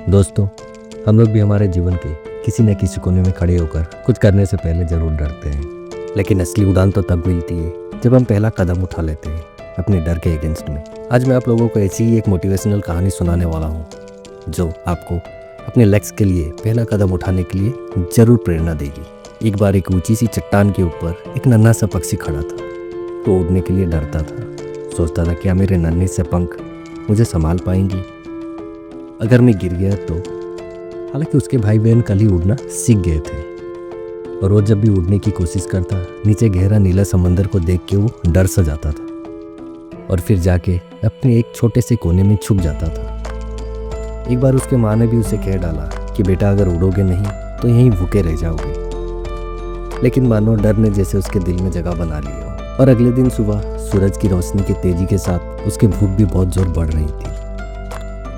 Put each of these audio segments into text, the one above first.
दोस्तों, हम लोग भी हमारे जीवन के किसी न किसी कोने में खड़े होकर कुछ करने से पहले ज़रूर डरते हैं, लेकिन असली उड़ान तो तब मिलती है जब हम पहला कदम उठा लेते हैं अपने डर के अगेंस्ट में। आज मैं आप लोगों को ऐसी ही एक मोटिवेशनल कहानी सुनाने वाला हूँ जो आपको अपने लक्ष्य के लिए पहला कदम उठाने के लिए ज़रूर प्रेरणा देगी। एक बार एक ऊंची सी चट्टान के ऊपर एक नन्हा सा पक्षी खड़ा था। तो उड़ने के लिए डरता था, सोचता था क्या मेरे नन्हे से पंख मुझे संभाल पाएंगी अगर मैं गिर गया तो। हालांकि उसके भाई बहन कल ही उड़ना सीख गए थे और वो जब भी उड़ने की कोशिश करता, नीचे गहरा नीला समंदर को देख के वो डर सा जाता था और फिर जाके अपने एक छोटे से कोने में छुप जाता था। एक बार उसके माँ ने भी उसे कह डाला कि बेटा अगर उड़ोगे नहीं तो यहीं भूखे रह जाओगे। लेकिन मानो डर ने जैसे उसके दिल में जगह बना ली हो। और अगले दिन सुबह सूरज की रोशनी की तेजी के साथ उसकी भूख भी बहुत जोर बढ़ रही थी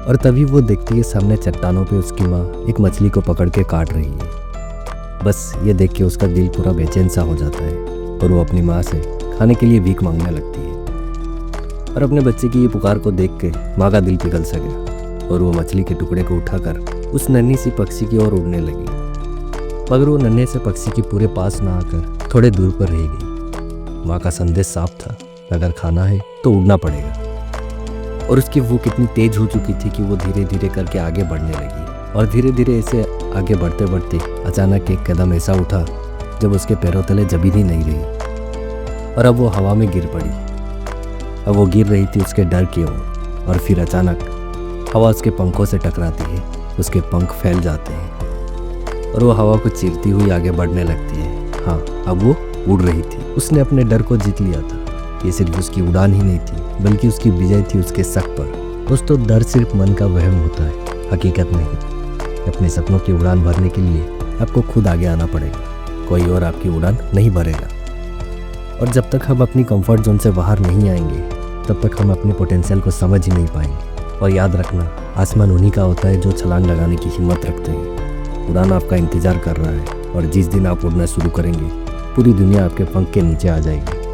और तभी वो देखती है सामने चट्टानों पे उसकी माँ एक मछली को पकड़ के काट रही है। बस ये देख के उसका दिल पूरा बेचैन सा हो जाता है और वो अपनी माँ से खाने के लिए भीख मांगने लगती है। और अपने बच्चे की ये पुकार को देख के माँ का दिल पिघल सा गया और वो मछली के टुकड़े को उठाकर उस नन्ही सी पक्षी की ओर उड़ने लगी। मगर वो नन्हे से पक्षी के पूरे पास ना आकर थोड़े दूर पर रह गई। माँ का संदेश साफ था, अगर खाना है तो उड़ना पड़ेगा। और उसकी भूख इतनी तेज हो चुकी थी कि वो धीरे धीरे करके आगे बढ़ने लगी। और धीरे धीरे ऐसे आगे बढ़ते बढ़ते अचानक एक कदम ऐसा उठा जब उसके पैरों तले जमीन ही नहीं रही और अब वो हवा में गिर पड़ी। अब वो गिर रही थी उसके डर की ओर और फिर अचानक हवा उसके पंखों से टकराती है, उसके पंख फैल जाते हैं और वो हवा को चीरती हुई आगे बढ़ने लगती है। हाँ, अब वो उड़ रही थी। उसने अपने डर को जीत लिया था। ये सिर्फ उसकी उड़ान ही नहीं थी बल्कि उसकी विजय थी उसके शक पर। दोस्तों, डर सिर्फ मन का वहम होता है, हकीकत नहीं। अपने सपनों की उड़ान भरने के लिए आपको खुद आगे आना पड़ेगा, कोई और आपकी उड़ान नहीं भरेगा। और जब तक हम अपनी कंफर्ट जोन से बाहर नहीं आएंगे तब तक हम अपने पोटेंशियल को समझ ही नहीं पाएंगे। और याद रखना, आसमान उन्हीं का होता है जो छलांग लगाने की हिम्मत रखते हैं। उड़ान आपका इंतजार कर रहा है और जिस दिन आप उड़ना शुरू करेंगे पूरी दुनिया आपके पंख के नीचे आ जाएगी।